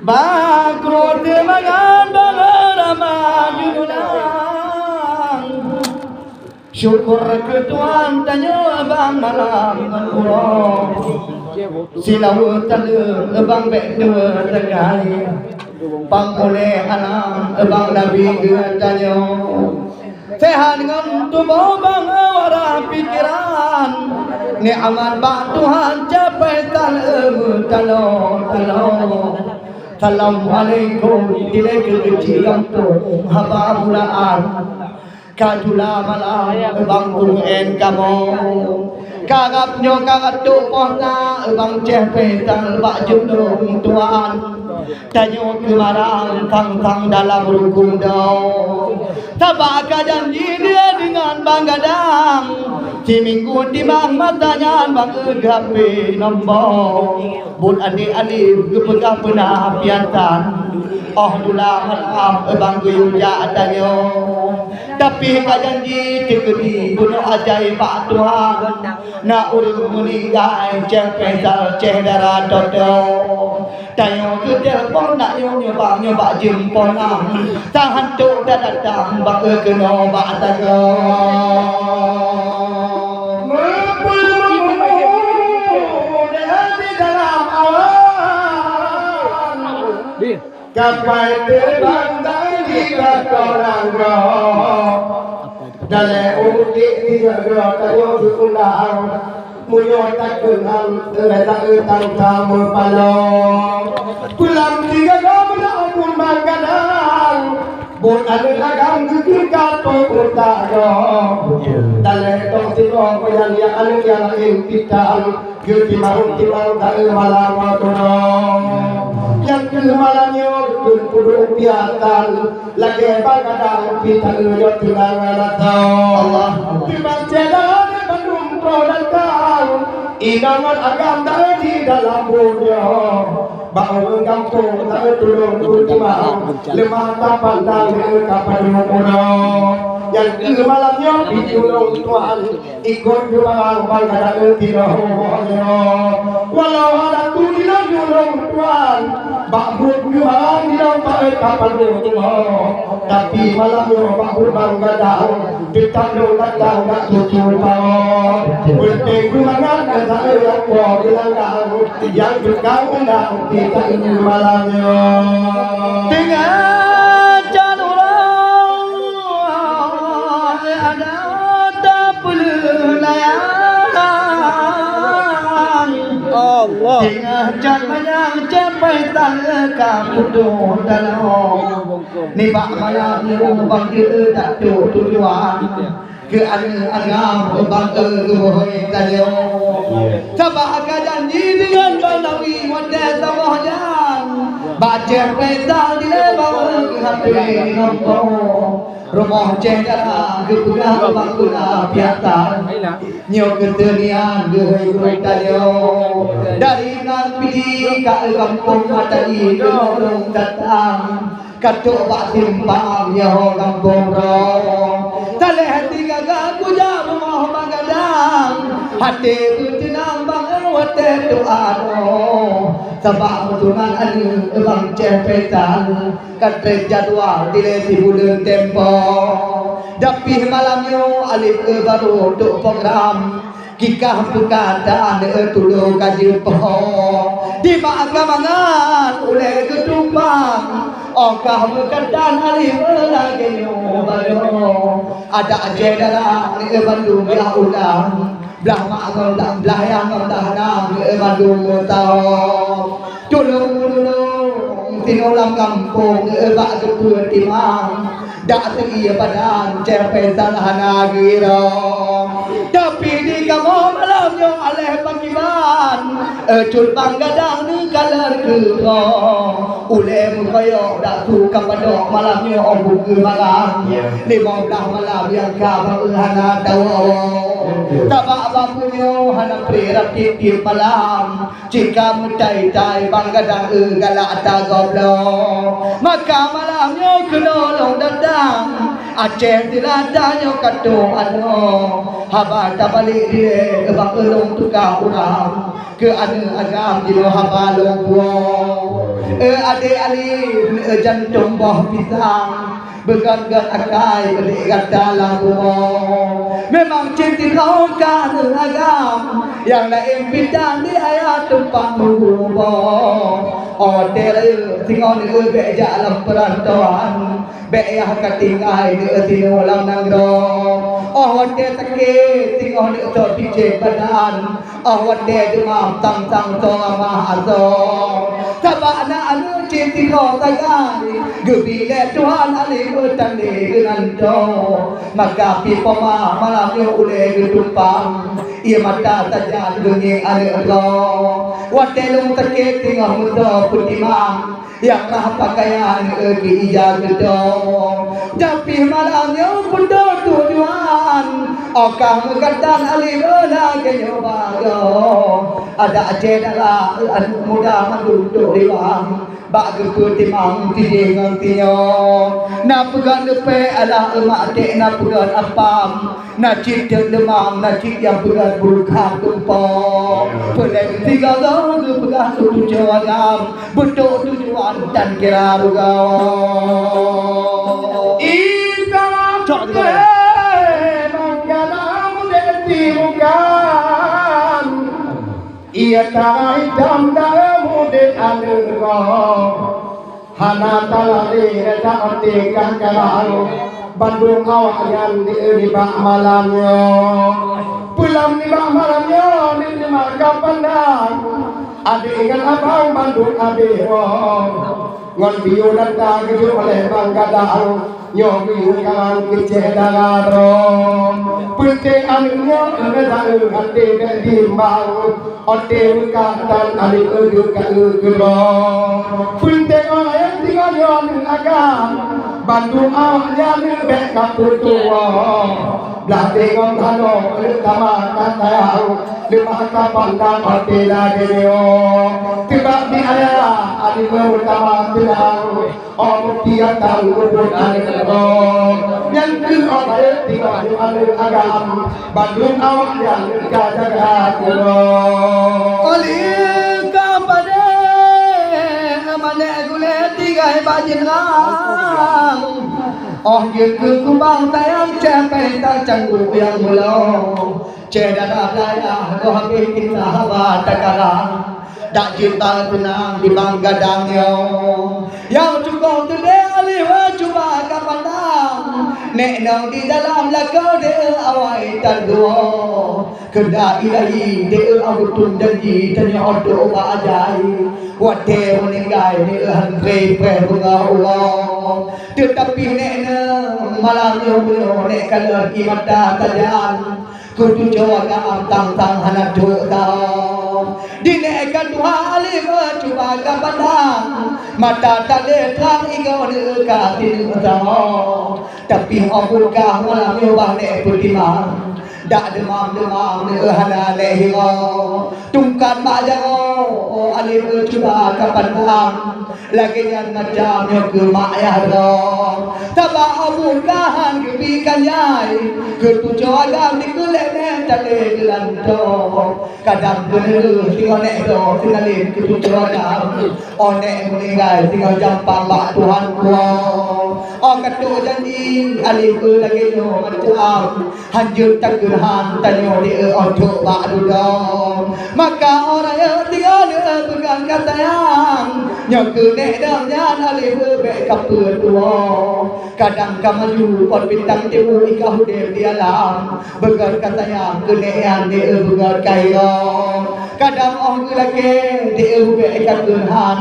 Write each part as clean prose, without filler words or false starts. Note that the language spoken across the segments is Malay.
Bangkrut mangan bangaramah junulang syukur ke Tuhan tanya bang malam menurut silau tanda bang bek dua tegai bang oleh alam bang nabi ke tanya sehat dengan tubuh bang awara pikiran ni'mat bak Tuhan capai talo Assalamualaikum dilek kecilan tu haba bulaan kadula malam bang tuen kamu kagap nyo kagat tu pohna bang cepetan bak judung tuan tanyo kemarang tang dalam rukun dau tabak janji dia dengan bang gadang si minggu di bang matanya bang gape nombor bun adik-adik kepegah pernah piantan oh dula malam bang guyuja tanyo tapi janji cekedi bunuh ajaib pak Tuhan na urung meninggal cepet cedera dodo tayo ke telepon nak nyoba jempol sang hantu dah datang bak kena bak tayo Kapai terbang dari orang roh dalam udik tiga tayo diulang muyo tak kenal terletak utang kamu palong pulang tiga kamu nak pun manggadang bon ada agam ketika putaro dalam tong tiro yang anu yang lain kita yuti mau dari malam turun yang kemalannya kudu piatan lagi bagadang kita uyot tunangan Allah dibacalah Bandung produk idaman agam dari dalam dunia bau kampung tak turun ultima lemah kapal dan kapal murah yang kemalannya dijulung Tuhan ikut jualan bagadang tidak walau ada tu dijulung Tuhan bakbut jualan di dalam kapal murah tapi malamnya bakbut bagadang kita datang tak tutul bawah penting gulangan kata yang kau bilang yang berkau undang kita ini malamnya dengan jadulang ada tak pelayang Allah dengan jalan capai tangga putus dalam ni bak malam ni bang dia tak tujuan ke agam bang ke tayo sabah janji dengan banawi wanda tawahjan baca peta di bawah hati nampo rumah cendera kepegah bangkuna piatan nyo ketenian geoi tayo dari nanti ka kampung matai dorong datang katuk bak simpang nyo kampung ro taleh tiga gaku ja rumah magadang hati tenang bang wate tu ado sabak mutunan anu bang cepetan kate jadwal dilesi bulan tempo dapih malamnya alif baru untuk program kikah perkataan tulu kaji poho di magamangan oleh ketumpang okah berkatan alif lagi baru ada ajedara ni Bandung ya ulang belah mak kau tak belah yang kau dah nak Bandung tahu tulung tinolam kampung bak sepuluh timang dak tinggi badan cepetan hanagira tapi di kamu malamnya aleh panggilan cul panggadang ni kalar kero ule mukayo dak tu kapadok malamnya om buku malam 15 malam yang kau hana dawo tabak bapunya hana prerak titip malam jika mutai tai panggadang galak ta goblo maka malamnya kenolong datang Aceh tiladanya kado ano haba tabalik dia bang elong tukar orang ke ada agam di haba longbuang ade ali jantung bawah pisang bergat-gat akai balik kata langbuang memang cinta kau kan agam yang lain pindah di ayat tempat mengubah oh dere tinggal di beja alam perantauan beya katingai di tino lang nangro oh wate take tinggal di to pije badan oh wate demam tang tang to ma azo tabana anu cinta kau tagai gebile Tuhan ali utane genanto maka pi poma malam yo ule getumpang ia mata tajam dunia ada Allah wate lung take tinggal muda putimang yang rah pakaian ke ija gedong tapi malamnya pundo tujuan okah mengkatan alimana ke nyobago ada cedera muda manduduk diwang bak keputimang tijing ngantinya na pegang depe ala emak dek na pegang apam na cip demam na cip yang pegang burukhan tumpah peleng tiga tahun pegang tujuh agam bentuk tujuan dan kira rugau ika cok manggalam deti bukan ia tak hitam dalam de alurgo hana talali reda otikan kalau Bandung awak yang di bak malamnya pulang di bak malamnya di malam pandang adik ikan abang Bandung adik ngon biu dan tak keju oleh banggadang nyobi kan kecil darah penting anunya ada hati di bang ote katan alik juga gelo penting orang yang tinggal yang agam Bandung awaknya lebih kaputua belah tengok tanah utama kata lima kapandang ote lagi dia tiba di area adik utama bilang om tiap tahun kubur adik yang ke orang tinggal di agam Bandung awaknya jaga gelo oleh kapada mana gule tiga bajin lang oh dia ke kumbang tayang capai tak canggup yang belum cedera daya doa kita haba takarang dak cinta tenang di banggadangnya yang cukup tede alih cuba kapandang nek nang di dalam lakau de awai tanggo kena ilahi de abutun janji tanya odo bajai wate meninggal ni hantre pe bunga Allah tetapi nek malam yo nek kalau imata tajam kudu jaga tang tang hanat do tau dinekan dua alif cuba kapandang mata tale terang igau de ka tin tau tapi obulkah malam yo nek putimang dak demam ne hana lehingo tungkan majango alif cuba kapandang lagi yang macam yo ke mayah do taba obulkahan kebikan yai ketujuh agam di kulene tale gelanto kadang bener tinggal nek do tinggalin ketujuh agam onek meninggal tinggal jampang bak Tuhan kuat oh katu janji alif lagi yo macam hanjur takirhan tanyo di ojo bak dudong maka orang yang tinggal pegang kata yang nyok nek dang jan alif be kapur tua kadang kamaju pon bintang tibu ikah de di alam begar kata yang kenean de begar kayo kadang orang lagi de be takirhan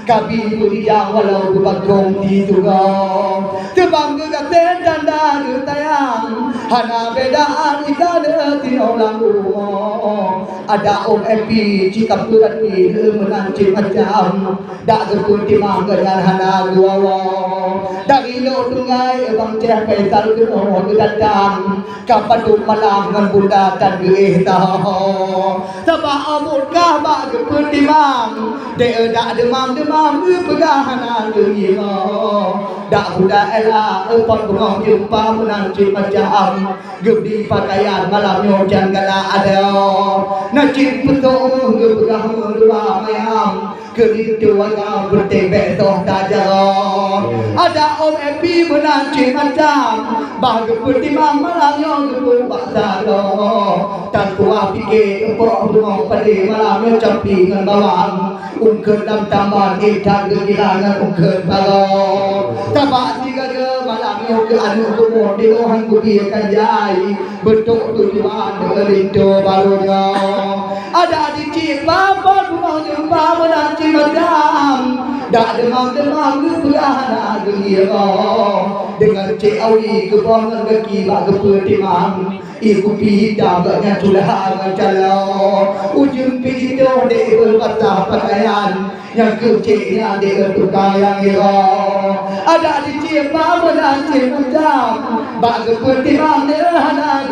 kabi yang walau bagong di juga tebang kegaten danda tayang hana bedaan ikan di orang rumah ada om epi cikap turat ni menancing macam dak gertu timang dengan hana gua dari lo tungai bang ceh petal ke orang datang kapan malam dengan bunda datang ke tahu sebab amurkah bak kepertimang dia dak demam pegahan lagi dak budak elak pon bengong jumpa menang cip macam gebdi pakaian malam hujan gala ada nacip petung gebegah dua mayam keritu warga bertebek toh tajam ada om epi menanci macam bahagia pertimang malamnya gebu baksa lo tan tua fikir empok rumah pada malamnya campi dengan bawang ungker dalam taman ikan kegilangan ungker balo tabak tiga ke malamnya ke anu kumur di lohan kubi akan jai bentuk tujuan rindu barunya ada di cipa rumah jumpa menanci macam dak demam keperahan gembira dengan cik awi kebongan kaki bak kepertimang iku pihidam baknya tulah ngacala ujung pihidam dek berbatah pakaian yang keciknya dek bertukar yang ira ada di cipa menanci macam bak kepertimang derhana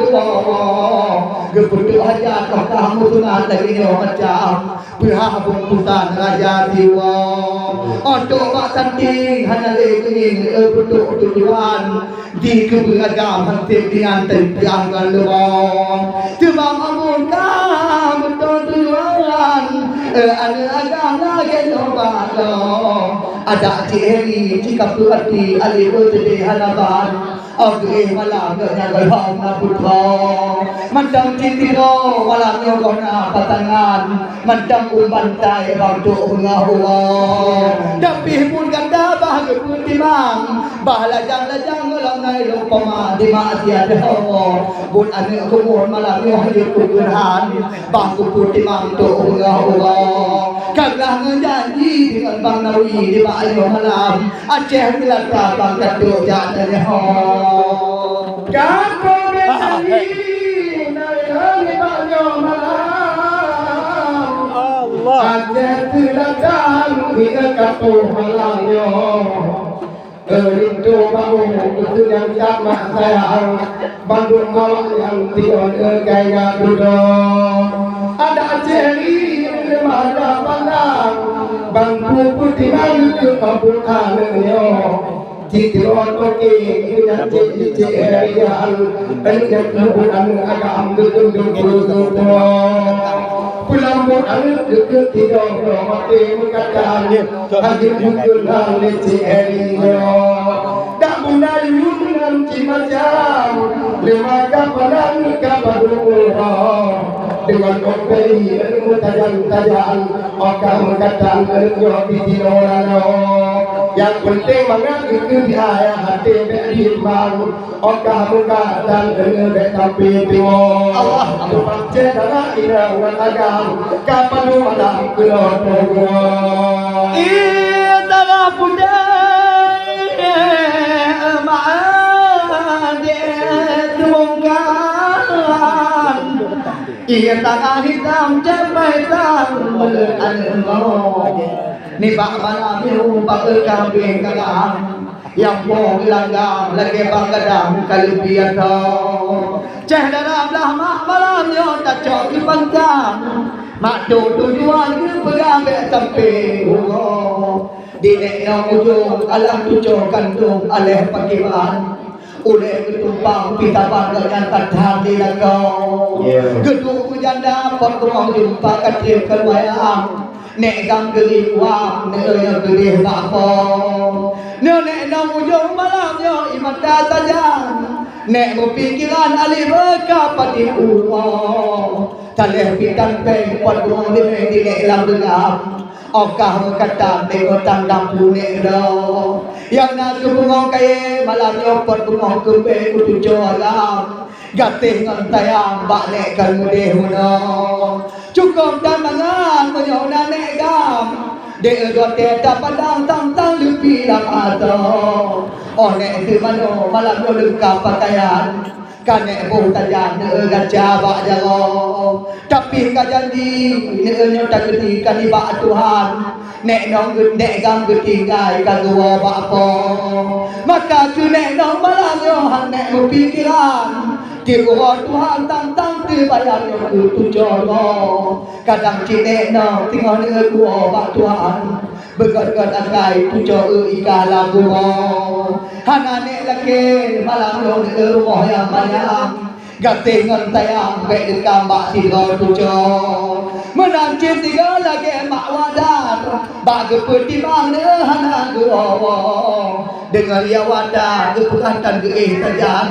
geputuk hajat kamu tunat lagi macam pihak bungkusan raja jiwa untuk bak santing hanya lekingin bentuk tujuan di keberagam hentip dengan terpiangkan lebong sebab amun kamu betul tujuan ada agam lagi nomor ada ciri jika berarti alih bersedih halaman Oke malam gaknya galham na putra Mandang cintiro malam nyogona patangan Mandang umbantai bangduk mengahuwa Tapi pun ganda bahagia pertimang Bahalajang-lajang ngelangai lumpama di maksiat Bun anak kumur malam nyogana kuburhan Bangku pertimang tu mengahuwa Kaglah ngejanji dengan Bang Nawi di Bayu malam Aceh bila tabang kaduk jatanya Kapo betani nari Bayu malam Allah Aceh bila tabang bila kaduk malamnya Rindu bangun itu yang sama sayang Bandung malam yang tion gaya duduk Ada ceri ada pandang Bangku putih bang ke kampung anaknya Cikron oke punya cik harian Penjat kebunan agam gedung Pelambut anak deket tidur mati mengatakan Hadir menggunakan cik harinya Tak munai dengan cik macam Lima kapanan kapadurah dengan kopi ilmu tajam-tajam Oka mengatakan ilmu bitinolano Yang penting banget itu dia hati berhikmah Oka mengatakan ilmu betapi timo Allah baca dalam irawan agam Kapan malam kelotongwa Itara pudai Ma'adet mungkan Ia tanah hitam capai tang melengan Ni bak malam itu bakal kambing kalang Yang pong langgam lagi banggadam kalebihan tau Ceh dalam dah mak malam yo tak cok di pangkam Mak tujuan ke pegambek sampai Di nek ujung alam tujuh kandung aleh pakiman Oleh ketumpang pita bangga yang kadang di langkau Gedung janda potong jumpa kecil keluayang Nek gang geri wang nek yang geri bapa Nek nang ujung malam yo iman tajam Nek berpikiran alih berkapati uang Taleh pitan peng pot rumah di nek lam dengam Okah berkata tengok tandang punek dah Yang nak kebungong kaya malam nyopot bungong kembe kutujo alam Gatih ngantayang balik kan mudih muna Cukup dan mangan menyona nek gam Dek gote tak pandang tang-tang lebih lam atau Oh nek ke mana malam nyo lengkap pakaian Kanek boh tajan gajah bak jaro Tapi ka janji Nek tak ketika ni bak Tuhan Nek nong nek gam ketinggai ka gua bak apa Maka tu nek nong malam yo nek berpikiran Tiada Tuhan tantang terbayar itu jodoh. Kadang cine no tinggal gua bak Tuhan. Begat-begat akai tujuh ikalah gua. Hanane laki malam yo rumah yang banyak. Gate ngan tayang be dekam bak tiga tujuh. Menanci tiga lagi mak wadar. Bak kepertimang hana gua. Dengar ya wadah kepekatan ke tajan.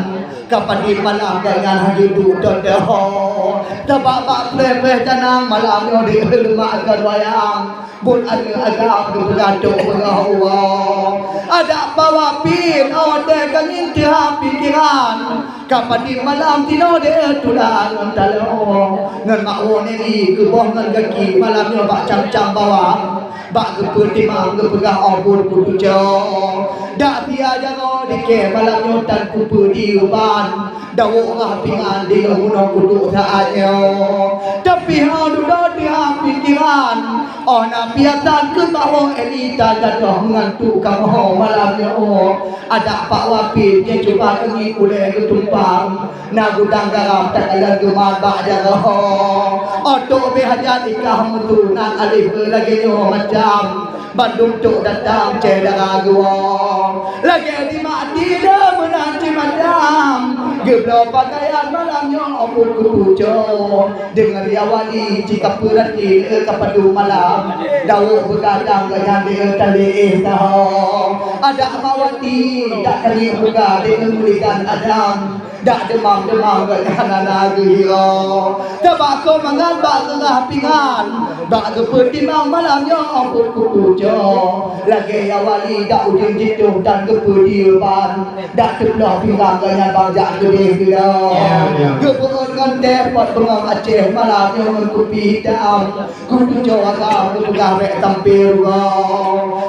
Kapan di malam dengan hidup dodoh. Tabak pleh janang malam yo di lemak wayang. Bun ada agak bergaduh Allah. Ada bawa pin ode kengin tiap pikiran. Kapan di malam tino de tulang talo. Ngan mak ni ke boh ngan kaki malam yo bak cam-cam bawa. Bak kepertimang kepegah obor kutujo. Dak tiada go dike malam yo tan kupu di uban. Dawo ngapingan di luno kudu saatnya. Tapi hau duduk di pikiran. Oh napiatan ke bawah elita jatuh mengantuk kamu malamnya. Ada Pak Wapil yang coba ingin uleh ketumpang. Na gudang garam tak ada gemar bak jarah. Otok behajat ikah mutunan alif lagi nyo macam. Bandung tuk datang cedera gua. Lagi di mati dah menanti macam. Geblo pakaian malamnya opun kutujo. Dengar dia wali jika perhati kepadu malam. Dawu begadang yang dia tali tahu. Ada mawati tak kali buka dengan mulikan Adam. Dak demam-demam gana lagi yo. Tabak ko mangambak ngapingan. Bak kepertimang malamnya ampun kutujo. Lagi awali dak ujung jitu dan kepediban. Dak teplah pinggang ganyan bangjak gede gila. Kepuun ngan pot pengang Aceh malamnya mengkupi hitam. Kutujo agam kepegah mek tampil go.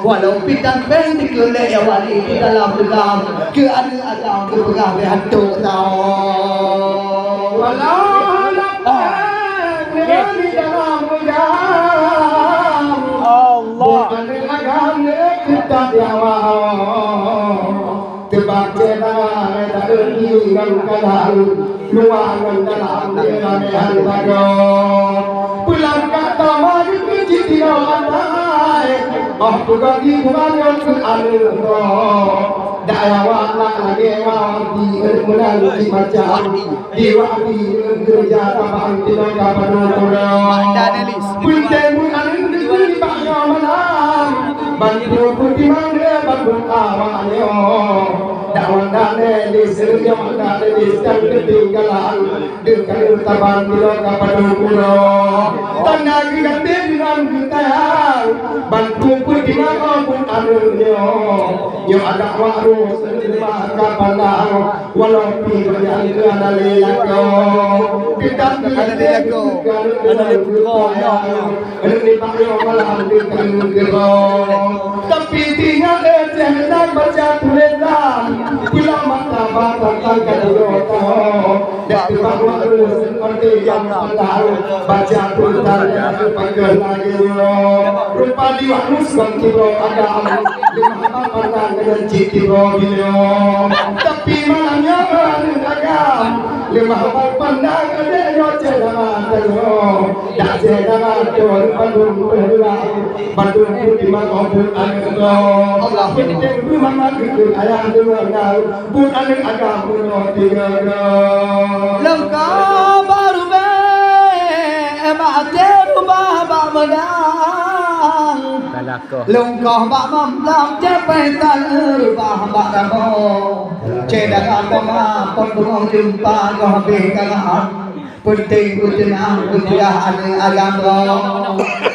Walau pitang peng dikelek awali di dalam legam. Ke anu agam kepegah mek hantu tau. Walau lapang di dalam legam. Bukan legam kita diawa. Tebak cedang tak erti dan kalah. Luangan dalam diramehan bago. Pulang kata mari kecil tidak andai. Bukan di bukan ke anu. Daya warna lagi wati menang di macam di wati kerja tabang tidak kapan orang. Punten bukan di bangga malam. Bantu putih mana bantu awalnya. Dawan dane di serja mana di sedang ketinggalan. Dengan tabang tidak kapan orang. Tanah kita dengan kita. Bantu putih mana pun anunya. Yang ada waru. Kapanang walau yang ada lelago kita ada lelago ada lelago ada lelago malam di kengkero tapi tinggal jangan baca tulisan bila mata batang kadota dari baru seperti yang tahu baca tulisan pakai lagi rupa di wanus kengkero ada lima pandang dengan cikiro tapi malamnya agam lima pandang ada yo cedaman yo dak cedaman tuan Bandung Bandung di mangkok anggo Allah itu mama itu ayah dengar pun anak agam pun tiga lengkap baru be mati rumah bak menang. Lungkah bak mamlam cepai tal bah bak ramo. Cedakan poma pon bengong jumpa kau habis kangan. Penting ujenang ujian agama.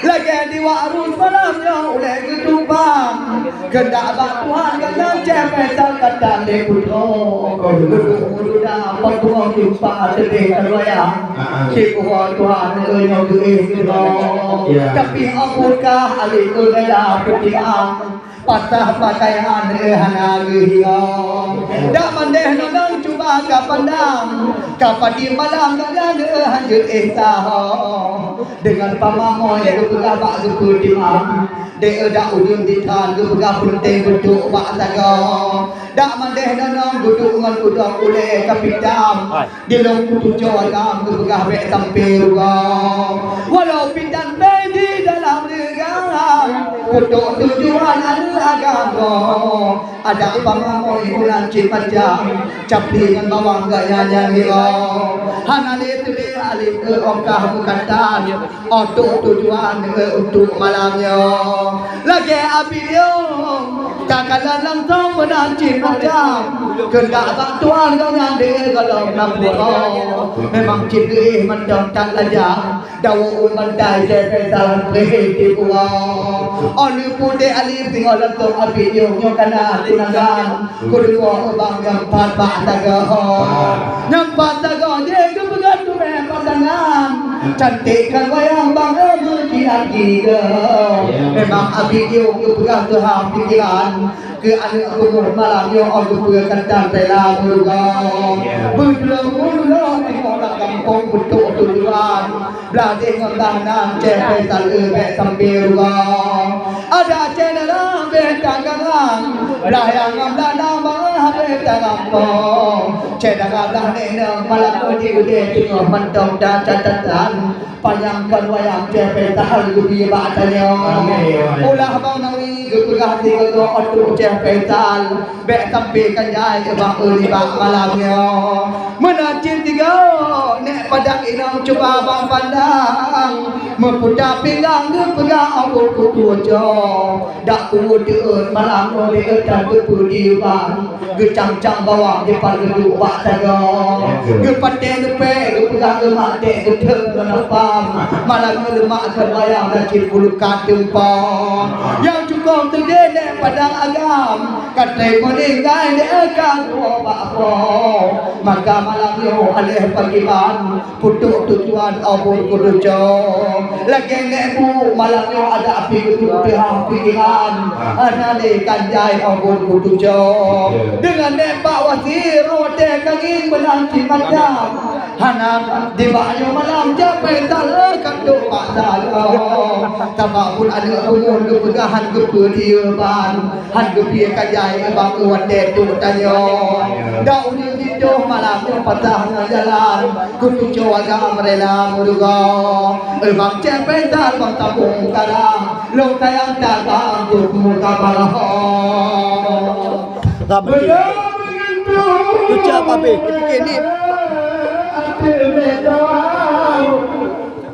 Lagi di warung malamnya oleh ketumpang. Kendak bak Tuhan kena cepai tal kadang deputo. Sudah pon bengong jumpa sedih terbayang. Siapa Tuhan yang tapi apakah alih kegala petiang patah pakaian hanagihong dak mandeh nang cuba ka pandang kapadi malam dan hanjut taho dengan pamamoy gubah bak gudimam de dak udun ditan gubah punteng guduk bak tago dak mandeh nang guduk ngan udang ule kapitam dilong kutujo agam gubah be tampil walau pindan di dalam negara untuk tujuan agama ada pamamoy bulan cipajang capli dengan bawang gayanya hiro hanale tu dia alif ke okah bukantan untuk tujuan untuk malamnya lagi api dia takkan langsung bulan cipajang kendak bantuan kau yang dia kalau nampak memang cipli mendong tak lajang dawu mandai je salam prehti buah oli pude alif tinggal langsung api dia nyokana tinangan kedua bang yang patah taga yang patah dia kepegat tu pasangan cantikkan wayang bang berkilat gila memang api dia kepegat tu pikiran ke anak umur malam yang aku berkandang dalam juga berulung-ulung orang kampung bentuk tujuan belajar ngondanan cepet talebek sambil juga ada channel betangan layang ngondanan bahas kampung cedagan dah nena malam uji tengah mentong dan catatan panjangkan wayang cepet talebek batanya ulah bang nawi gepegah tiga otu petal bek sampai kanjai bang uli bang malamnya menacin tiga nek padang inang cuba bang pandang mempudah pinggang gepegang aku kutujo dak kudeun malam uli dan gepudi bang gecang-cang bawang depan geduk bak saga gepate gepe gepegang gemate gedeng kenapa malam lemak kerbayang dan cipulu kadempong yang cukup tergede padang agam katai meninggal dekat apa maka malam yo alih pagian putuk tujuan obor kudujo lagi nebu malam yo ada api gedung pikiran anale kanjai obor kudujo dengan nepak wasir rote kaging menanti macam hanam di bayo malam capai tala kaduk pasal tabakul ada umur kepegahan kepediaban han gepie kajai bang wande tu tanyo dau ni didoh malam patah jalan kutujo agam rela muruga bang capai tal bang tabung karang long tayang tabang tu kabah ucap apa ini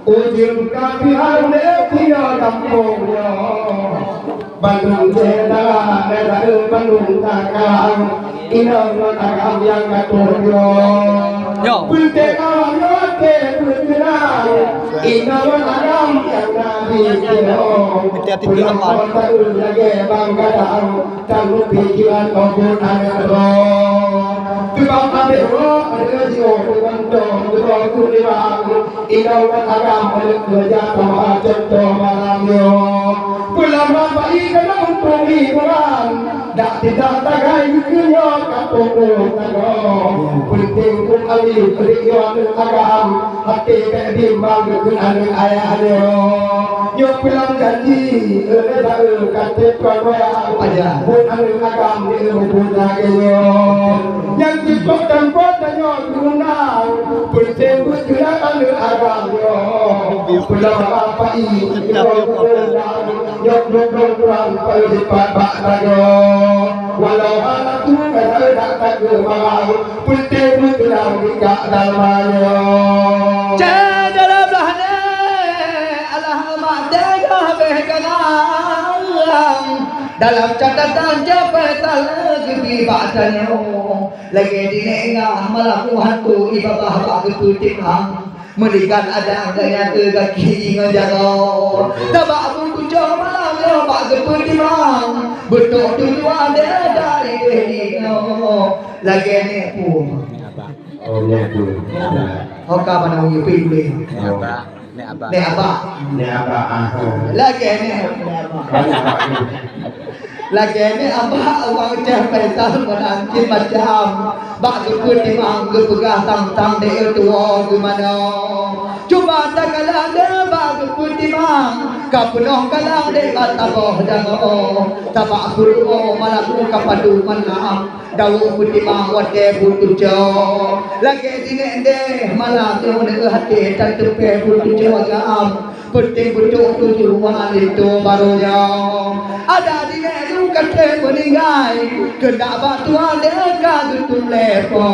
ujung kaki hande tiada kampungnya Bandung cedera negara Bandung takang inang takang yang katuryo bunte kawanyo ke buntirang inang takang yang nabi kiro pulang kota lagi banggadang tamu pikiran obor anero tubang abero ada jiwa kubantong tubang kulirang inang takang kerja sama contoh malamyo pulang bayi kena untung hiburan dak tidak tagai kuyo kampung tago penting pun ali periyo agam hati kedimbang dengan ayah dia yo pulang janji dak kate koya aja pun agam di pun lagi yo yang dipok dan yo gunang penting pun agam yo pulang bayi yo kurang pada pak tago walau anak tu kada tak mau putih pulang dekat dalamnya dalam lahne alamat degah begalang dalam catatan jabatan lagi badannya lagi dinengah malam hantu ibabah bak keputingan melikan ada gaya kaki ngajago tabak pun jauh malam yo bak keputingan betul tujuan dia dari dirinya lagi ni pun oh ya tu hoka mana wi pilih ne apa ni apa lagi ni lagi ni abah awang capai tahun menanti macam bak keput timang kepegah tang-tang dia tua ke mana cuba tak kalah dia bak keput timang kapunong kalang dia bataboh jangan tabak kuru malah ku kapadu mana dawu putimang wate butujo lagi dine deh malah tu dengan hati tak tepe butujo agam penting butuh tujuan itu barunya ada dine du kate meninggai kena batuan dia kagutum lepo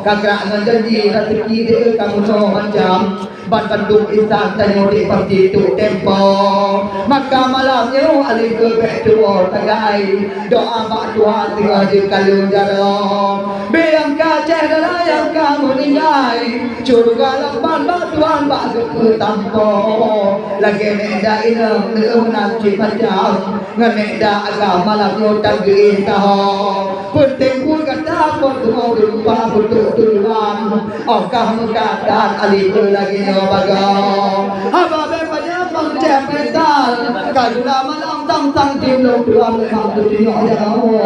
kagak janji rezeki dia kamu so macam ban bandung insan tanyo di parti tu tempo maka malamnya alih ke betu tagai doa bak Tuhan tinggal di kalung jaro biang kaceh dalam yang kamu ninggai curga lapan bak Tuhan bak ke tampo lagi neda ina nanti macam nganeda agama malamnya tagih taho penting pun kata pun semua berupa betul-betulan kamu keadaan alih ke lagi bagong haba banyak mencepetan kadula malam tang-tang timlo tuan memang tujuh jauh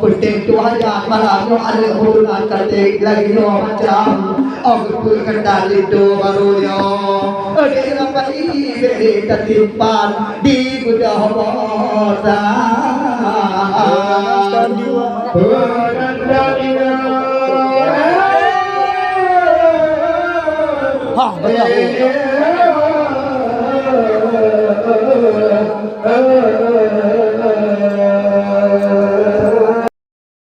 penting Tuhan yang malam ada hubungan katik lagi macam aku kendali itu barunya ada apa ini beri tertimpan di budak bosa betul